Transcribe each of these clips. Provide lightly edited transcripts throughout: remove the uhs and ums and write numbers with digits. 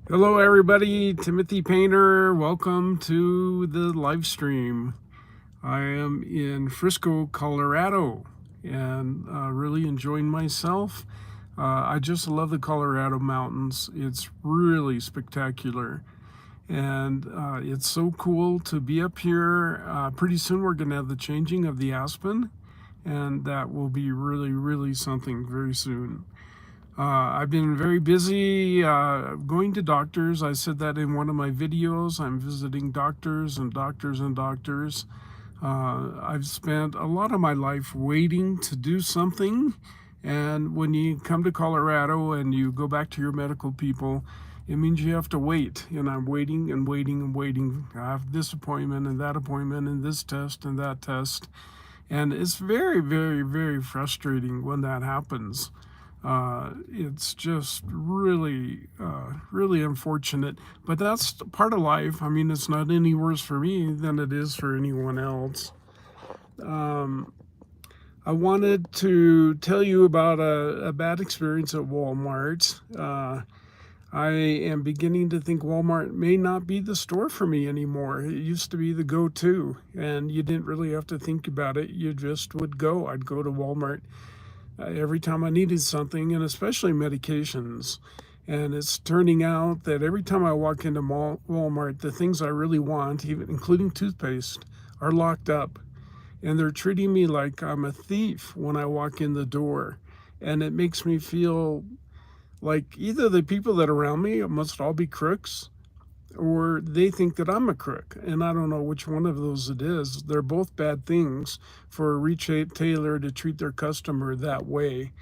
Hello, everybody. Timothy Paynter. Welcome to the live stream. I am in Frisco, Colorado, and really enjoying myself. I just love the Colorado mountains. It's really spectacular, and it's so cool to be up here. Pretty soon, we're going to have the changing of the aspen, and that will be really, really something very soon. I've been very busy going to doctors. I said that in one of my videos. I'm visiting doctors and doctors and doctors. I've spent a lot of my life waiting to do something. And when you come to Colorado and you go back to your medical people, it means you have to wait. And I'm waiting and waiting and waiting. I have this appointment and that appointment and this test and that test. And it's very, very, very frustrating when that happens. It's just really, really unfortunate. But that's part of life. I mean, it's not any worse for me than it is for anyone else. I wanted to tell you about a bad experience at Walmart. I am beginning to think Walmart may not be the store for me anymore. It used to be the go-to, and you didn't really have to think about it. You just would go. I'd go to Walmart every time I needed something, and especially medications. And it's turning out that every time I walk into Walmart, the things I really want, even including toothpaste, are locked up. And they're treating me like I'm a thief when I walk in the door. And it makes me feel like either the people that are around me must all be crooks, or they think that I'm a crook. And I don't know which one of those it is. They're both bad things for a retailer to treat their customer that way.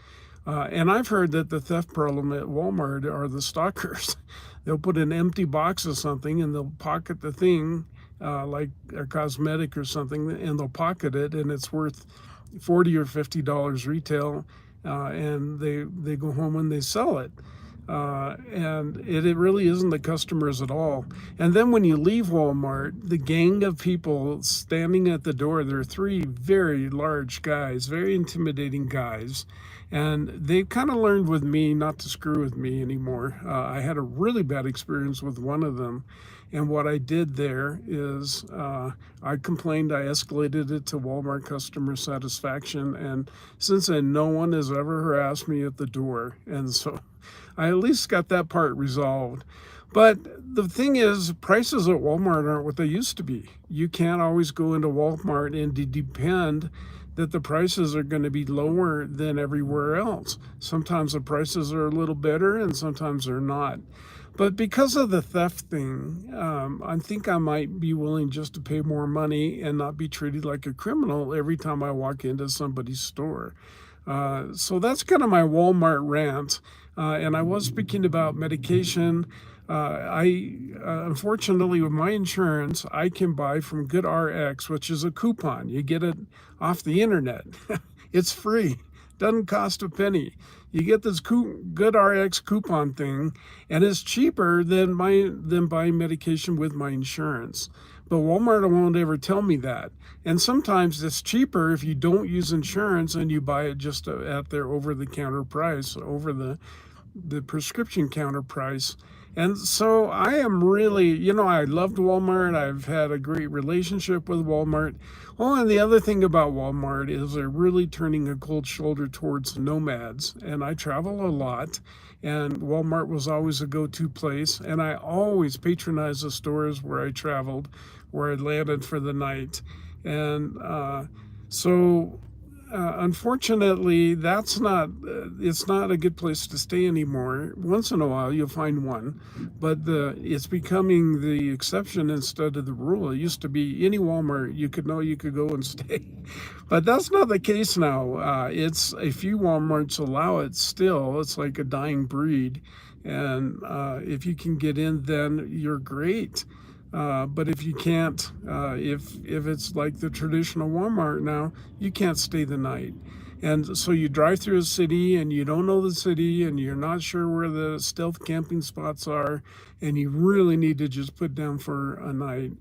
And I've heard that the theft problem at Walmart are the stalkers. They'll put an empty box of something and they'll pocket the thing, like a cosmetic or something, and they'll pocket it, and it's worth $40 or $50 retail, and they go home and they sell it. And it really isn't the customers at all. And then when you leave Walmart, the gang of people standing at the door, there are three very large guys, very intimidating guys. And they've kind of learned with me not to screw with me anymore. I had a really bad experience with one of them. And what I did there is I complained, I escalated it to Walmart customer satisfaction. And since then, no one has ever harassed me at the door. And so I at least got that part resolved. But the thing is, prices at Walmart aren't what they used to be. You can't always go into Walmart and depend that the prices are going to be lower than everywhere else. Sometimes the prices are a little better and sometimes they're not. But because of the theft thing, I think I might be willing just to pay more money and not be treated like a criminal every time I walk into somebody's store. So that's kind of my Walmart rant. And I was speaking about medication. I unfortunately, with my insurance, I can buy from GoodRx, which is a coupon. You get it off the internet. It's free, doesn't cost a penny. You get this GoodRx coupon thing, and it's cheaper than buying medication with my insurance. But Walmart won't ever tell me that. And sometimes it's cheaper if you don't use insurance and you buy it just at their over-the-counter price, over the prescription counter price. And so I am really, I loved Walmart. I've had a great relationship with Walmart. Oh, and the other thing about Walmart is they're really turning a cold shoulder towards nomads. And I travel a lot, and Walmart was always a go-to place. And I always patronize the stores where I traveled, where I landed for the night. And so unfortunately, it's not a good place to stay anymore. Once in a while, you'll find one, but it's becoming the exception instead of the rule. It used to be any Walmart you could go and stay, but that's not the case now. It's a few Walmarts allow it still. It's like a dying breed, and if you can get in, then you're great. But if you can't, if it's like the traditional Walmart now, you can't stay the night. And so you drive through a city and you don't know the city and you're not sure where the stealth camping spots are, and you really need to just put down for a night.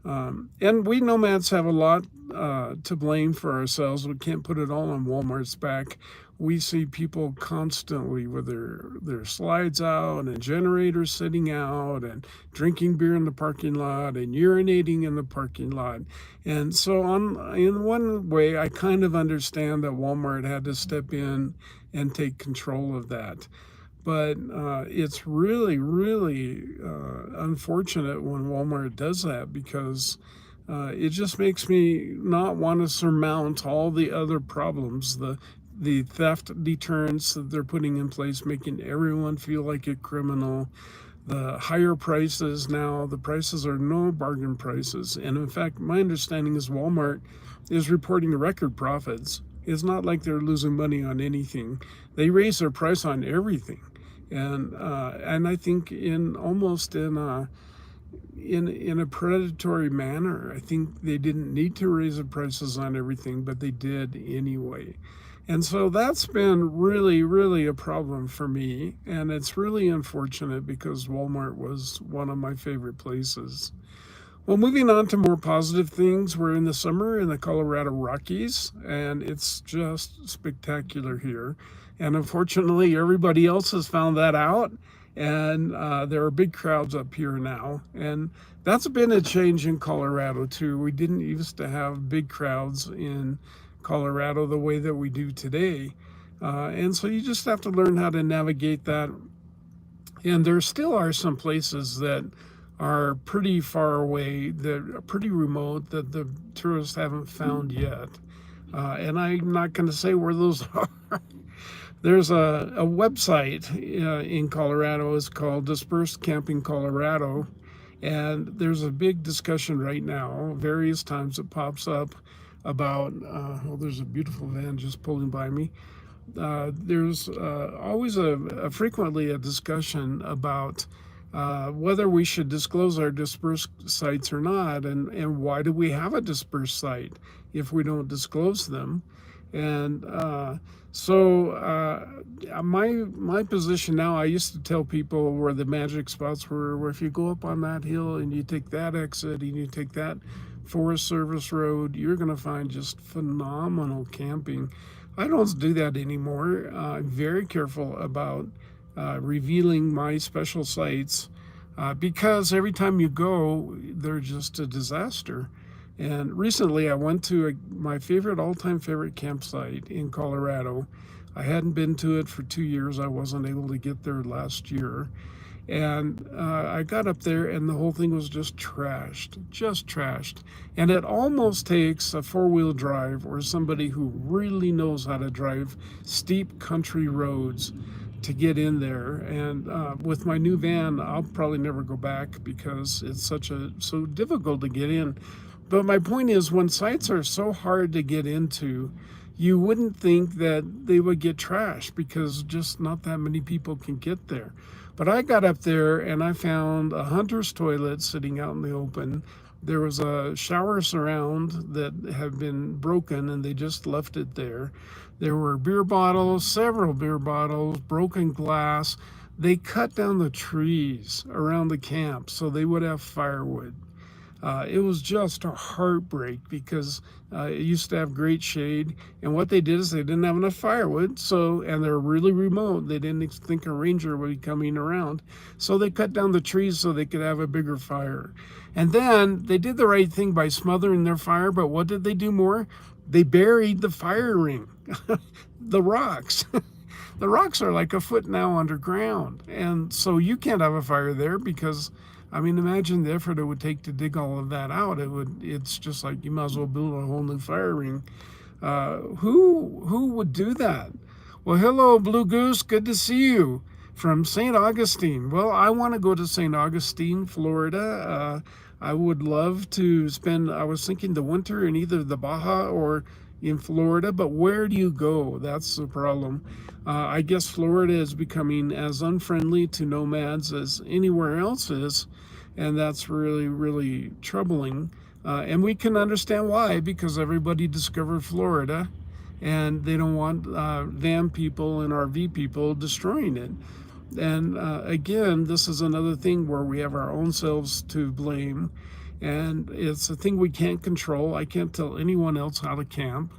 And we nomads have a lot to blame for ourselves. We can't put it all on Walmart's back. We see people constantly with their slides out and generators sitting out and drinking beer in the parking lot and urinating in the parking lot. And so in one way, I kind of understand that Walmart had to step in and take control of that. But it's really, really unfortunate when Walmart does that, because it just makes me not want to surmount all the other problems, the theft deterrence that they're putting in place, making everyone feel like a criminal. The higher prices now, the prices are no bargain prices. And in fact, my understanding is Walmart is reporting record profits. It's not like they're losing money on anything. They raise their price on everything. And I think in a predatory manner. I think they didn't need to raise the prices on everything, but they did anyway. And so that's been really, really a problem for me. And it's really unfortunate because Walmart was one of my favorite places. Well, moving on to more positive things, we're in the summer in the Colorado Rockies, and it's just spectacular here. And unfortunately, everybody else has found that out, and there are big crowds up here now. And that's been a change in Colorado, too. We didn't used to have big crowds in Colorado the way that we do today. And so you just have to learn how to navigate that. And there still are some places that are pretty far away, that are pretty remote, that the tourists haven't found yet. And I'm not going to say where those are. There's a website in Colorado. It's called Dispersed Camping Colorado. And there's a big discussion right now, various times it pops up about, there's a beautiful van just pulling by me. There's always frequently a discussion about whether we should disclose our dispersed sites or not, and why do we have a dispersed site if we don't disclose them. And my position now, I used to tell people where the magic spots were, where if you go up on that hill and you take that exit and you take that Forest Service road, you're going to find just phenomenal camping. I don't do that anymore. I'm very careful about revealing my special sites because every time you go, they're just a disaster. And recently I went to my all-time favorite campsite in Colorado. I hadn't been to it for 2 years. I wasn't able to get there last year. And I got up there and the whole thing was just trashed. And it almost takes a four-wheel drive or somebody who really knows how to drive steep country roads to get in there. And with my new van, I'll probably never go back because it's so difficult to get in. But my point is, when sites are so hard to get into, you wouldn't think that they would get trashed because just not that many people can get there. But I got up there and I found a hunter's toilet sitting out in the open. There was a shower surround that had been broken and they just left it there. There were several beer bottles, broken glass. They cut down the trees around the camp so they would have firewood. It was just a heartbreak because it used to have great shade, and what they did is they didn't have enough firewood, and they're really remote. They didn't think a ranger would be coming around, so they cut down the trees so they could have a bigger fire. And then they did the right thing by smothering their fire, but what did they do more? They buried the fire ring, the rocks. The rocks are like a foot now underground, and so you can't have a fire there because, I mean, imagine the effort it would take to dig all of that out. It's just like you might as well build a whole new fire ring. Who would do that? Well, hello, Blue Goose. Good to see you from St. Augustine. Well, I want to go to St. Augustine, Florida. I would love to I was thinking the winter in either the Baja or in Florida, but where do you go? That's the problem. I guess Florida is becoming as unfriendly to nomads as anywhere else is, and that's really, really troubling. And we can understand why, because everybody discovered Florida, and they don't want van people and RV people destroying it. And again, this is another thing where we have our own selves to blame. and it's a thing we can't control. I can't tell anyone else how to camp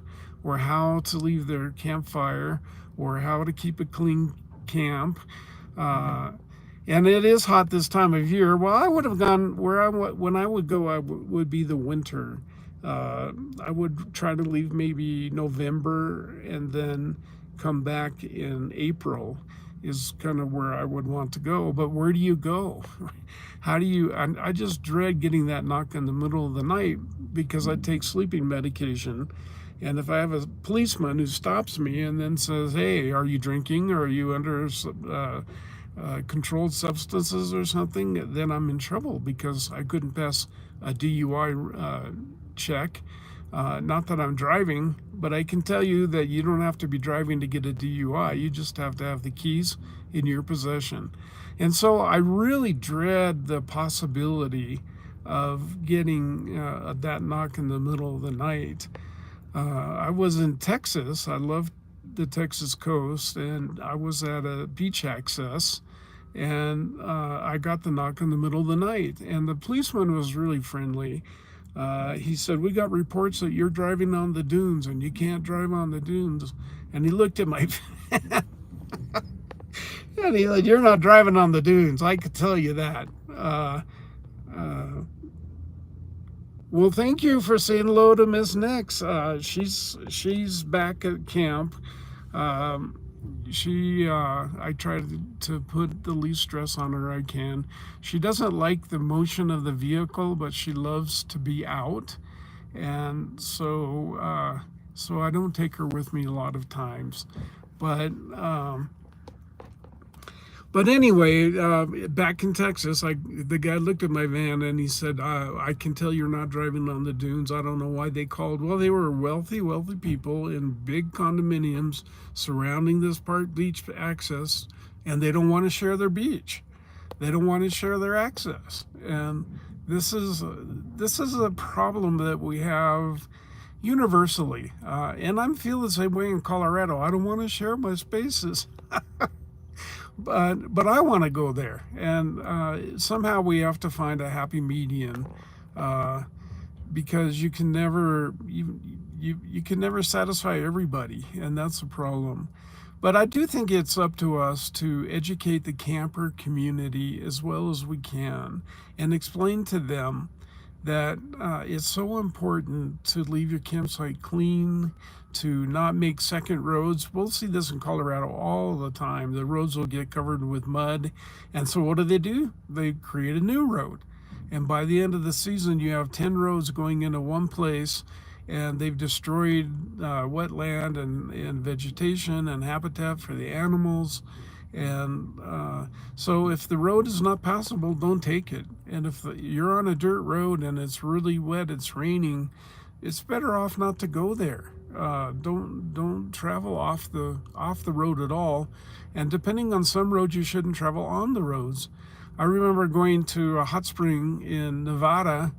or how to leave their campfire or how to keep a clean camp. Uh, and it is hot this time of year. Well, I would have gone where when I would go, would be the winter. I would try to leave maybe November and then come back in April is kind of where I would want to go. But where do you go? How do you? I just dread getting that knock in the middle of the night because I take sleeping medication. And if I have a policeman who stops me and then says, "Hey, are you drinking? Or are you under controlled substances or something?" then I'm in trouble because I couldn't pass a DUI check. Not that I'm driving, but I can tell you that you don't have to be driving to get a DUI. You just have to have the keys in your possession. And so I really dread the possibility of getting that knock in the middle of the night. I was in Texas. I love the Texas coast, and I was at a beach access, and I got the knock in the middle of the night. And the policeman was really friendly. He said, "We got reports that you're driving on the dunes, and you can't drive on the dunes." And he looked at my and he said, "You're not driving on the dunes. I could tell you that." Uh, well, thank you for saying hello to Miss Nix. She's back at camp. Um, I try to put the least stress on her I can. She doesn't like the motion of the vehicle, but she loves to be out, and so I don't take her with me a lot of times. But but anyway, back in Texas, the guy looked at my van and he said, "I can tell you're not driving on the dunes." I don't know why they called. Well, they were wealthy people in big condominiums surrounding this park beach access, and they don't want to share their beach. They don't want to share their access, and this is a problem that we have universally. And I'm feeling the same way in Colorado. I don't want to share my spaces. But I want to go there, and somehow we have to find a happy median, uh, because you can never satisfy everybody, and that's a problem. But I do think it's up to us to educate the camper community as well as we can, and explain to them that it's so important to leave your campsite clean, to not make second roads. We'll see this in Colorado all the time. The roads will get covered with mud. And so what do? They create a new road. And by the end of the season, you have 10 roads going into one place, and they've destroyed wetland and vegetation and habitat for the animals. And so if the road is not passable, don't take it. And if you're on a dirt road and it's really wet, it's raining, it's better off not to go there. Don't travel off the road at all. And depending on some roads, you shouldn't travel on the roads. I remember going to a hot spring in Nevada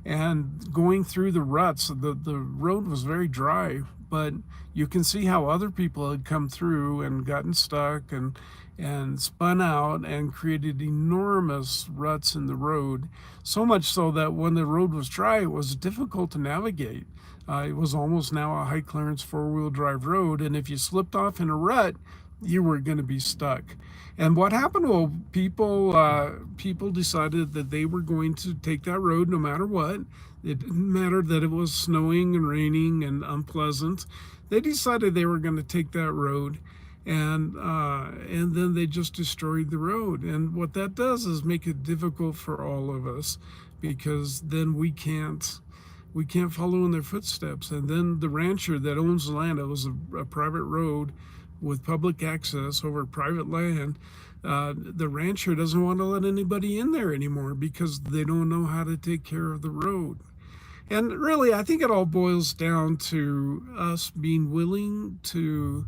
and going through the ruts. The road was very dry, but you can see how other people had come through and gotten stuck and spun out and created enormous ruts in the road. So much so that when the road was dry, it was difficult to navigate. It was almost now a high clearance four-wheel drive road, and if you slipped off in a rut, you were going to be stuck. And what happened? Well, people decided that they were going to take that road no matter what. It didn't matter that it was snowing and raining and unpleasant. They decided they were going to take that road, and then they just destroyed the road. And what that does is make it difficult for all of us, because then we can't follow in their footsteps. And then the rancher that owns the land, it was a private road with public access over private land. The rancher doesn't want to let anybody in there anymore because they don't know how to take care of the road. And really, I think it all boils down to us being willing to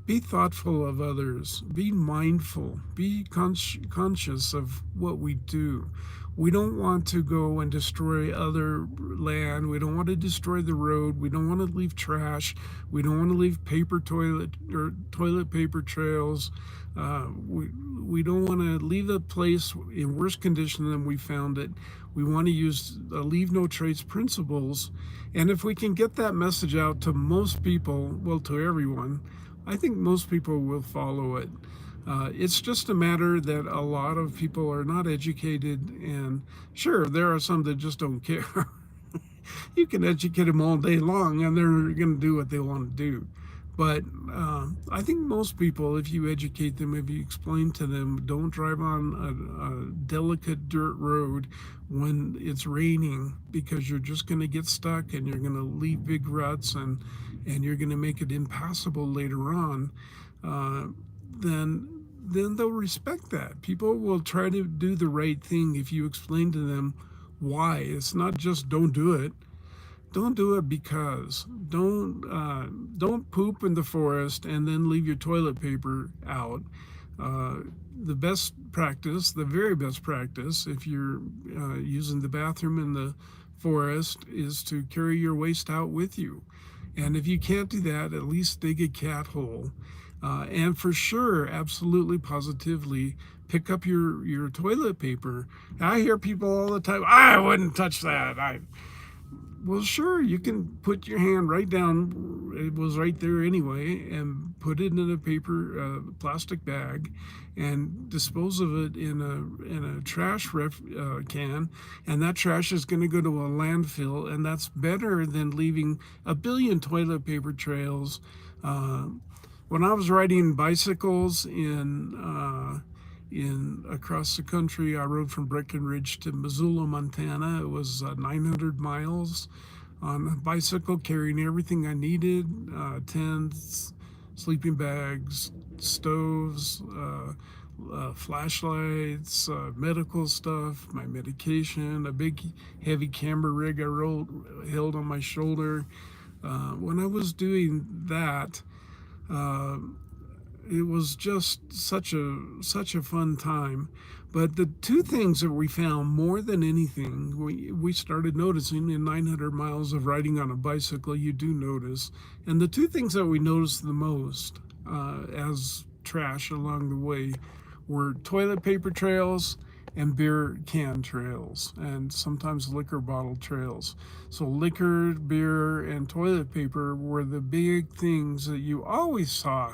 Be thoughtful of others. Be mindful. Be conscious of what we do. We don't want to go and destroy other land. We don't want to destroy the road. We don't want to leave trash. We don't want to leave paper toilet or toilet paper trails. We don't want to leave the place in worse condition than we found it. We want to use leave no trace principles. And if we can get that message out to most people, well, to everyone, I think most people will follow it. It's just a matter that a lot of people are not educated, and sure, there are some that just don't care. You can educate them all day long, and they're going to do what they want to do. But I think most people, if you educate them, if you explain to them, don't drive on a delicate dirt road when it's raining, because you're just going to get stuck and you're going to leave big ruts, and you're going to make it impassable later on, then they'll respect that. People will try to do the right thing if you explain to them why. It's not just don't do it. Don't do it because don't poop in the forest and then leave your toilet paper out. The best practice, the very best practice, if you're using the bathroom in the forest, is to carry your waste out with you. And if you can't do that, at least dig a cat hole. And for sure, absolutely, positively, pick up your toilet paper. I hear people all the time, I wouldn't touch that. Well, sure, you can put your hand right down. It was right there anyway, and put it in a paper, plastic bag, and dispose of it in a trash can. And that trash is going to go to a landfill, and that's better than leaving a billion toilet paper trails. When I was riding bicycles in across the country, I rode from Breckenridge to Missoula, Montana. It was 900 miles on a bicycle, carrying everything I needed: tents, sleeping bags, stoves, flashlights, medical stuff, my medication, a big heavy camera rig I held on my shoulder. When I was doing that, it was just such a fun time. But the two things that we found more than anything, we started noticing in 900 miles of riding on a bicycle, you do notice. And the two things that we noticed the most as trash along the way were toilet paper trails and beer can trails, and sometimes liquor bottle trails. So liquor, beer, and toilet paper were the big things that you always saw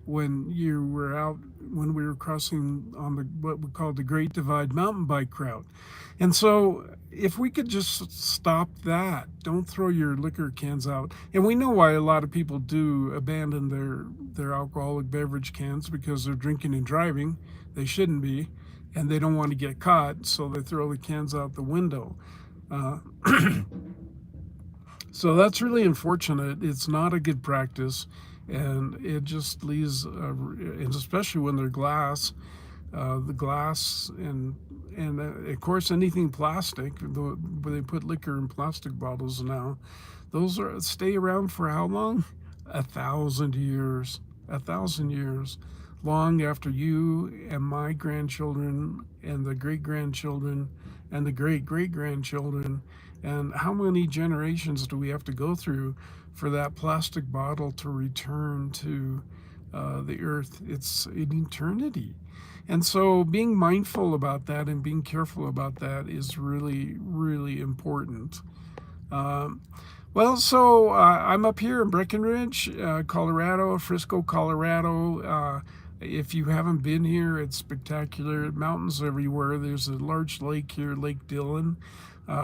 when you were out, when we were crossing on what we call the Great Divide mountain bike route. And so if we could just stop that, don't throw your liquor cans out. And we know why a lot of people do abandon their alcoholic beverage cans, because they're drinking and driving. They shouldn't be, and they don't want to get caught, so they throw the cans out the window. So that's really unfortunate. It's not a good practice, and it just leaves, and especially when they're glass, the glass and of course anything plastic. Where they put liquor in plastic bottles now, those stay around for how long? 1,000 years. 1,000 years. Long after you and my grandchildren and the great-grandchildren and the great-great-grandchildren. And how many generations do we have to go through for that plastic bottle to return to the earth? It's an eternity. And so being mindful about that and being careful about that is really, really important. So I'm up here in Breckenridge, Colorado, Frisco, Colorado. If you haven't been here, it's spectacular. Mountains everywhere. There's a large lake here, Lake Dillon,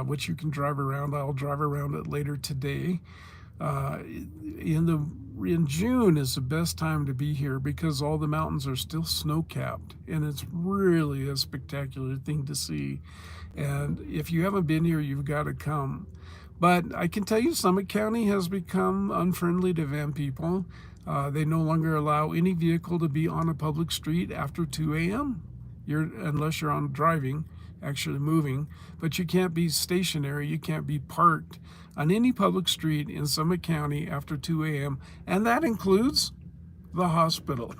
which you can drive around. I'll drive around it later today. In June is the best time to be here, because all the mountains are still snow-capped, and it's really a spectacular thing to see. And if you haven't been here, you've got to come. But I can tell you, Summit County has become unfriendly to van people. They no longer allow any vehicle to be on a public street after 2 a.m. Unless you're on driving, actually moving. But you can't be stationary. You can't be parked on any public street in Summit County after 2 a.m. And that includes the hospital.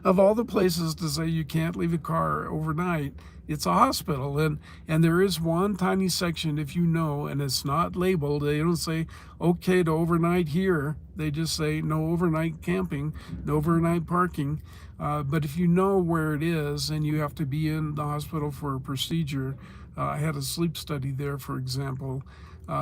Of all the places to say you can't leave a car overnight, it's a hospital. And there is one tiny section, if you know, and it's not labeled. They don't say okay to overnight here. They just say no overnight camping, no overnight parking. But if you know where it is and you have to be in the hospital for a procedure, I had a sleep study there, for example,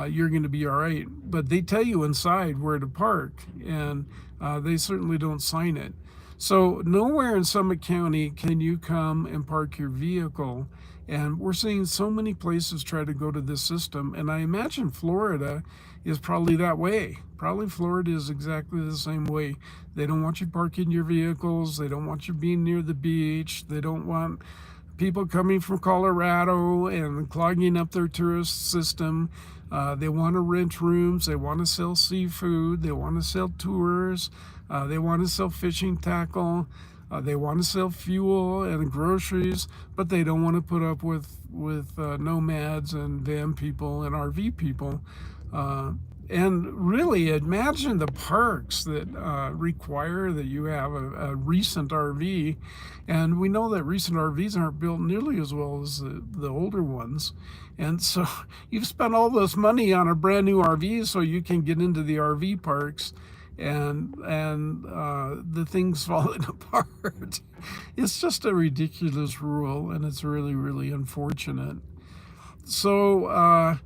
you're going to be all right. But they tell you inside where to park, and they certainly don't sign it. So nowhere in Summit County can you come and park your vehicle. And we're seeing so many places try to go to this system. And I imagine Florida is probably that way. Probably Florida is exactly the same way. They don't want you parking your vehicles. They don't want you being near the beach. They don't want people coming from Colorado and clogging up their tourist system. They want to rent rooms. They want to sell seafood. They want to sell tours. They want to sell fishing tackle. They want to sell fuel and groceries, but they don't want to put up with nomads and van people and RV people. And really, imagine the parks that require that you have a recent RV. And we know that recent RVs aren't built nearly as well as the older ones. And so you've spent all this money on a brand new RV so you can get into the RV parks, and the thing's falling apart. It's just a ridiculous rule, and it's really, really unfortunate. So I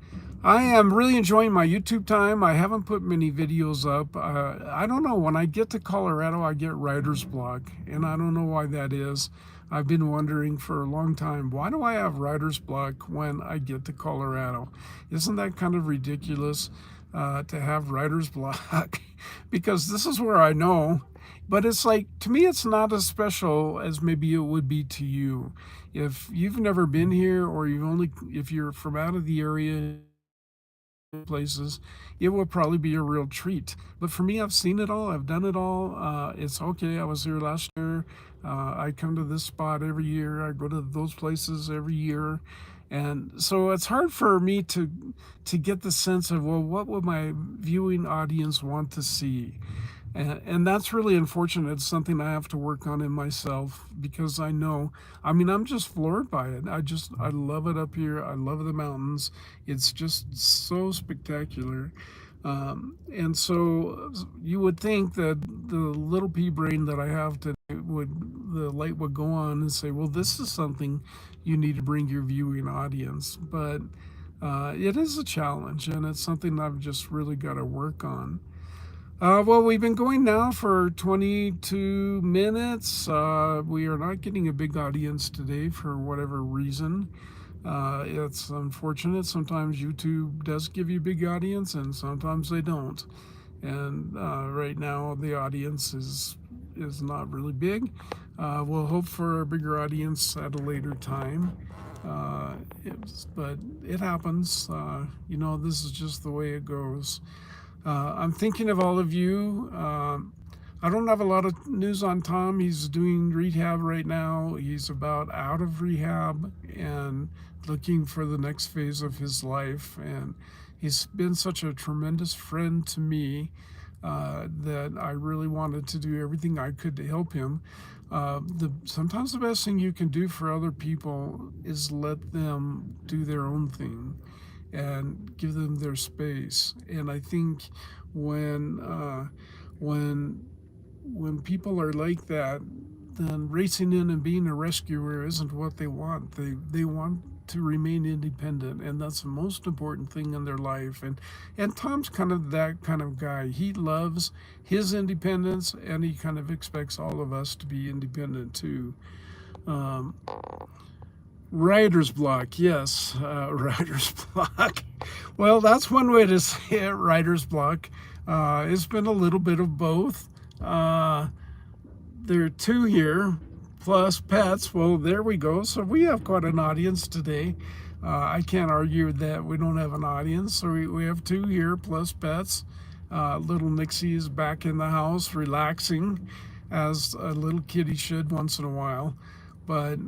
am really enjoying my YouTube time. I haven't put many videos up. I don't know, when I get to Colorado, I get writer's block, and I don't know why that is. I've been wondering for a long time, why do I have writer's block when I get to Colorado? Isn't that kind of ridiculous to have writer's block? Because this is where I know. But it's like, to me, it's not as special as maybe it would be to you. If you've never been here, or if you're from out of the area, places, it will probably be a real treat. But for me, I've seen it all. I've done it all. It's okay. I was here last year. I come to this spot every year. I go to those places every year. And so it's hard for me to get the sense of, well, what would my viewing audience want to see? And that's really unfortunate. It's something I have to work on in myself, because I know, I mean, I'm just floored by it. I love it up here. I love the mountains. It's just so spectacular. And so you would think that the little pea brain that I have today the light would go on and say, well, this is something you need to bring your viewing audience. But it is a challenge, and it's something I've just really got to work on. Well, we've been going now for 22 minutes. We are not getting a big audience today for whatever reason. It's unfortunate. Sometimes YouTube does give you a big audience, and sometimes they don't. And right now, the audience is not really big. We'll hope for a bigger audience at a later time. But it happens. This is just the way it goes. I'm thinking of all of you. I don't have a lot of news on Tom. He's doing rehab right now. He's about out of rehab and looking for the next phase of his life. And he's been such a tremendous friend to me that I really wanted to do everything I could to help him. Sometimes the best thing you can do for other people is let them do their own thing and give them their space. And I think when people are like that, then racing in and being a rescuer isn't what they want. They want to remain independent, and that's the most important thing in their life. And Tom's kind of that kind of guy. He loves his independence, and he kind of expects all of us to be independent too. Writer's block, yes, writer's block. Well, that's one way to say it, writer's block. It's been a little bit of both. There are two here, plus pets. Well, there we go. So we have quite an audience today. I can't argue that we don't have an audience. So we have two here, plus pets. Little Nixie is back in the house, relaxing, as a little kitty should once in a while. But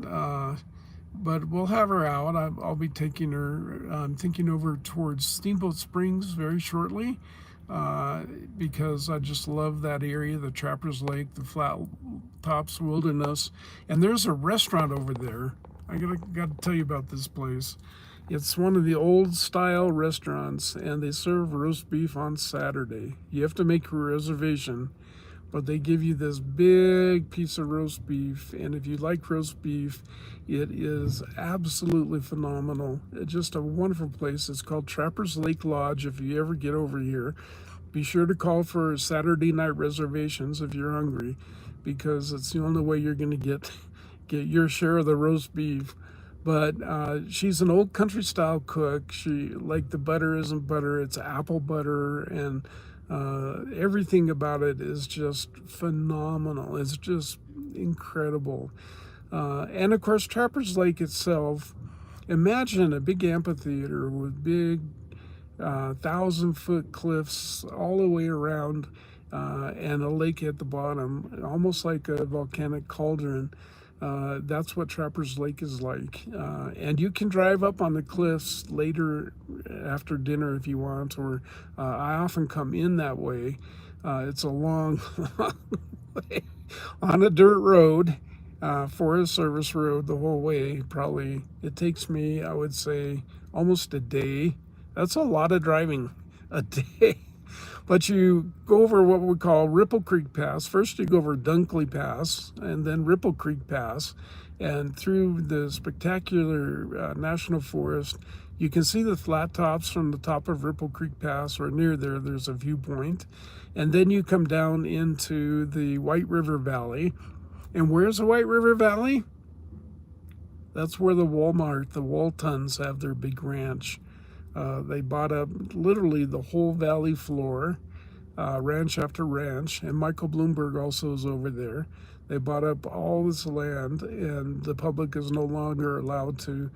we'll have her out. I'll be taking her, I'm thinking over towards Steamboat Springs very shortly. uh, because I just love that area, the Trappers Lake, the Flat Tops Wilderness. And there's a restaurant over there. I gotta tell you about this place. It's one of the old style restaurants, and they serve roast beef on Saturday. You have to make a reservation, but they give you this big piece of roast beef, and if you like roast beef, it is absolutely phenomenal. It's just a wonderful place. It's called Trappers Lake Lodge. If you ever get over here, be sure to call for Saturday night reservations if you're hungry, because it's the only way you're going to get your share of the roast beef. But she's an old country style cook. She, like, the butter isn't butter, it's apple butter, and everything about it is just phenomenal. It's just incredible. And of course, Trappers Lake itself, imagine a big amphitheater with big 1,000-foot cliffs all the way around, and a lake at the bottom, almost like a volcanic cauldron. That's what Trappers Lake is like. And you can drive up on the cliffs later after dinner if you want, or I often come in that way. It's a long, long way on a dirt road, Forest Service road the whole way. Probably it takes me, I would say, almost a day. That's a lot of driving, a day. But you go over what we call Ripple Creek Pass. First, you go over Dunkley Pass, and then Ripple Creek Pass. And through the spectacular national forest, you can see the flat tops from the top of Ripple Creek Pass, or near there, there's a viewpoint. And then you come down into the White River Valley. And where's the White River Valley? That's where the Walmart, the Waltons, have their big ranch. They bought up literally the whole valley floor, ranch after ranch, and Michael Bloomberg also is over there. They bought up all this land, and the public is no longer allowed to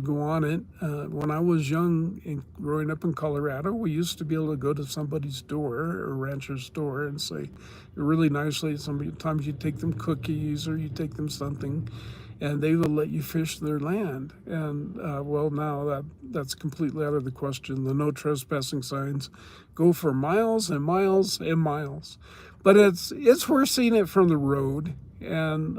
go on it. When I was young and growing up in Colorado, we used to be able to go to somebody's door, or rancher's store, and say really nicely, sometimes you take them cookies or you take them something, and they will let you fish their land. And well, now that's completely out of the question. The no trespassing signs go for miles and miles and miles. But it's worth seeing it from the road, and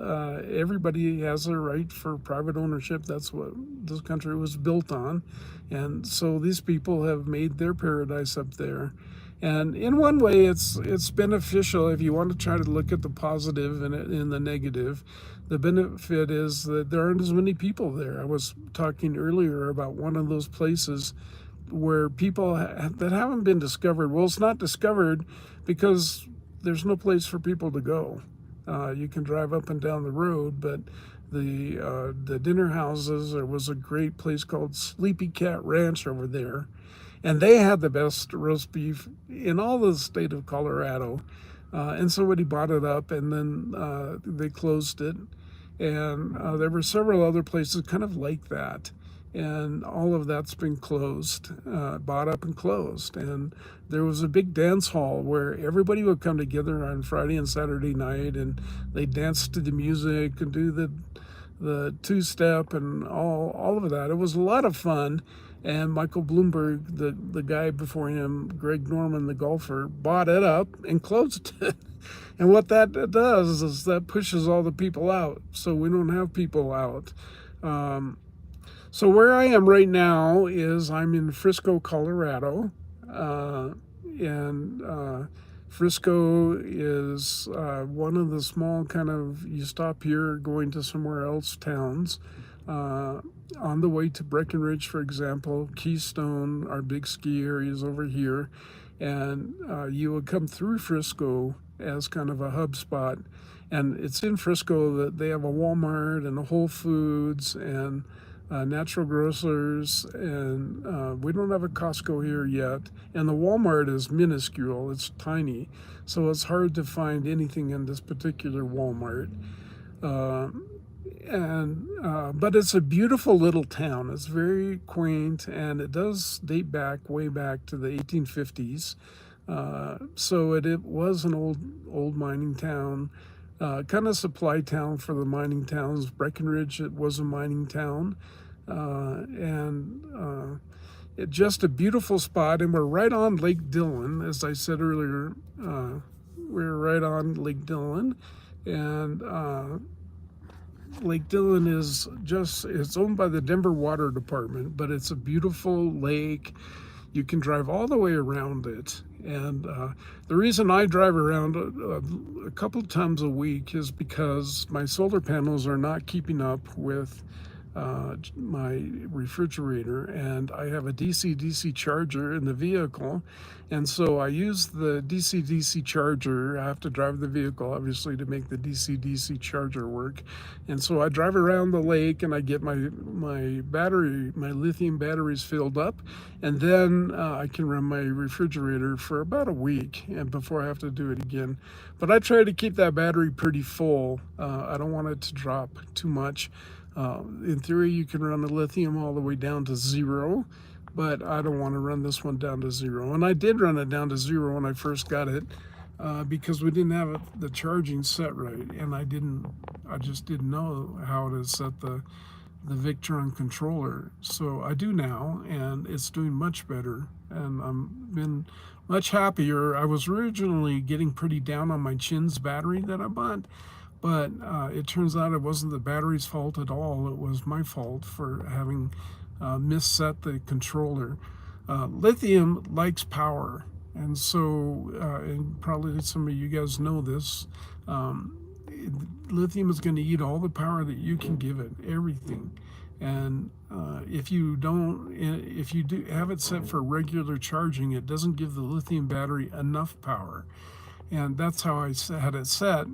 everybody has a right for private ownership. That's what this country was built on, and so these people have made their paradise up there. And in one way, it's beneficial if you want to try to look at the positive and in the negative. The benefit is that there aren't as many people there. I was talking earlier about one of those places where people that haven't been discovered. Well, it's not discovered because there's no place for people to go. You can drive up and down the road, but the dinner houses, there was a great place called Sleepy Cat Ranch over there, and they had the best roast beef in all the state of Colorado. And somebody bought it up, and then they closed it. And there were several other places kind of like that. And all of that's been closed, bought up and closed. And there was a big dance hall where everybody would come together on Friday and Saturday night, and they danced to the music and do the two-step and all of that. It was a lot of fun. And Michael Bloomberg, the guy before him, Greg Norman, the golfer, bought it up and closed it. And what that does is that pushes all the people out. So we don't have people out. So where I am right now is I'm in Frisco, Colorado. And Frisco is one of the small kind of, you stop here going to somewhere else towns. On the way to Breckenridge, for example, Keystone, our big ski areas over here, and you would come through Frisco as kind of a hub spot. And it's in Frisco that they have a Walmart and a Whole Foods and natural grocers, and we don't have a Costco here yet. And the Walmart is minuscule, it's tiny, so it's hard to find anything in this particular Walmart. But it's a beautiful little town. It's very quaint, and it does date back way back to the 1850s. So it was an old mining town, kind of supply town for the mining towns. Breckenridge, it was a mining town, and just a beautiful spot, and we're right on Lake Dillon. As I said earlier, we're right on Lake Dillon, and Lake Dillon is it's owned by the Denver Water Department, but it's a beautiful lake. You can drive all the way around it. And the reason I drive around a couple times a week is because my solar panels are not keeping up with my refrigerator, and I have a DC-DC charger in the vehicle, and so I use the DC-DC charger. I have to drive the vehicle, obviously, to make the DC-DC charger work, and so I drive around the lake and I get my lithium batteries filled up, and then I can run my refrigerator for about a week and before I have to do it again. But I try to keep that battery pretty full. I don't want it to drop too much. In theory, you can run the lithium all the way down to 0, but I don't want to run this one down to 0. And I did run it down to 0 when I first got it because we didn't have the charging set right, and I just didn't know how to set the Victron controller. So I do now, and it's doing much better, and I've been much happier. I was originally getting pretty down on my Chins battery that I bought, but it turns out it wasn't the battery's fault at all. It was my fault for having misset the controller. Lithium likes power, and so, and probably some of you guys know this, lithium is going to eat all the power that you can give it, everything. And if you do have it set for regular charging, it doesn't give the lithium battery enough power. And that's how I had it set.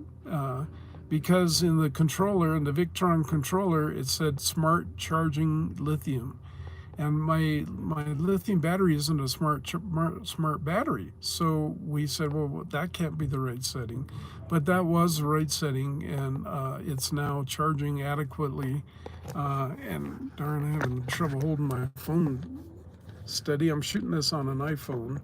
Because in the controller, in the Victron controller, it said smart charging lithium. And my lithium battery isn't a smart battery. So we said, well, that can't be the right setting. But that was the right setting, and it's now charging adequately. And darn, I'm having trouble holding my phone steady. I'm shooting this on an iPhone.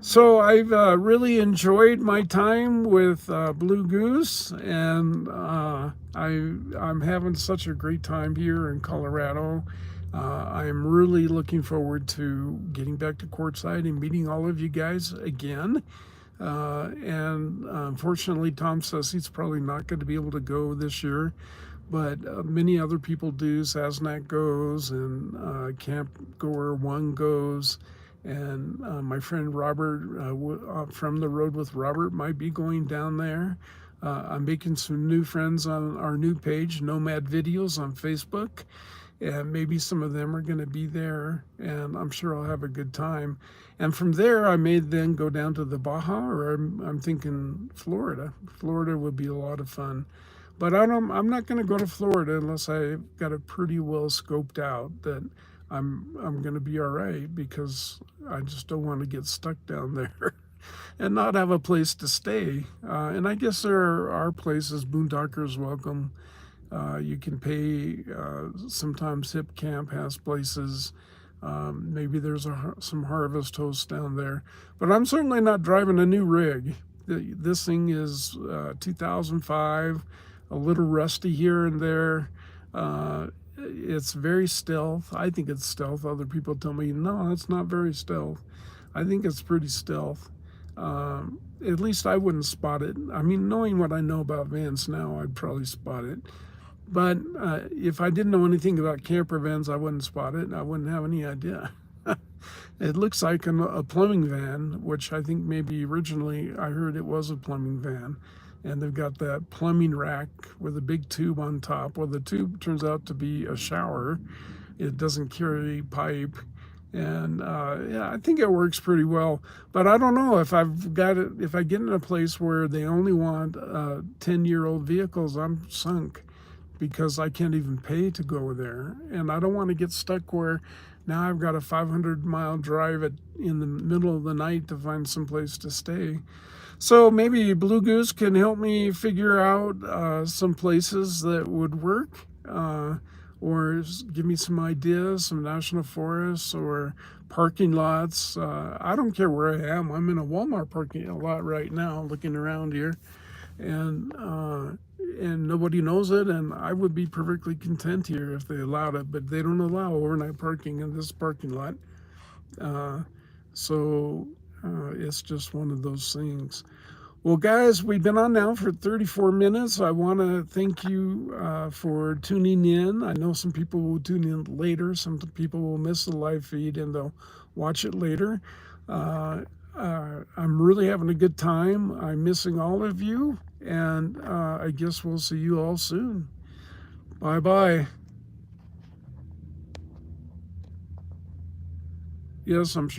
So I've really enjoyed my time with Blue Goose, and I'm having such a great time here in Colorado. I'm really looking forward to getting back to Quartzsite and meeting all of you guys again. And unfortunately, Tom says he's probably not going to be able to go this year, but many other people do. Sasnak goes, and Camp Goer 1 goes. And my friend Robert from The Road with Robert might be going down there. I'm making some new friends on our new page, Nomad Videos, on Facebook. And maybe some of them are going to be there. And I'm sure I'll have a good time. And from there, I may then go down to the Baja, or I'm thinking Florida. Florida would be a lot of fun. But I'm not going to go to Florida unless I've got it pretty well scoped out that I'm going to be all right, because I just don't want to get stuck down there and not have a place to stay. And I guess there are places, Boondockers welcome. You can pay. Sometimes Hip Camp has places. Maybe there's some Harvest Hosts down there. But I'm certainly not driving a new rig. This thing is 2005, a little rusty here and there. It's very stealth. I think it's stealth. Other people tell me, no, it's not very stealth. I think it's pretty stealth. At least I wouldn't spot it. I mean, knowing what I know about vans now, I'd probably spot it. But if I didn't know anything about camper vans, I wouldn't spot it. I wouldn't have any idea. It looks like a plumbing van, which I think maybe originally I heard it was a plumbing van. And they've got that plumbing rack with a big tube on top. Well, the tube turns out to be a shower. It doesn't carry pipe. And yeah, I think it works pretty well. But I don't know if if I get in a place where they only want 10-year-old vehicles, I'm sunk, because I can't even pay to go there. And I don't want to get stuck where now I've got a 500-mile drive in the middle of the night to find some place to stay. So maybe Blue Goose can help me figure out some places that would work, or give me some ideas, some national forests or parking lots. I don't care where I am. I'm in a Walmart parking lot right now looking around here. And and nobody knows it, and I would be perfectly content here if they allowed it, but they don't allow overnight parking in this parking lot. Uh, so it's just one of those things. Well, guys, we've been on now for 34 minutes. I want to thank you for tuning in. I know some people will tune in later. Some people will miss the live feed and they'll watch it later. I'm really having a good time. I'm missing all of you, and I guess we'll see you all soon. Bye-bye. Yes, I'm sure.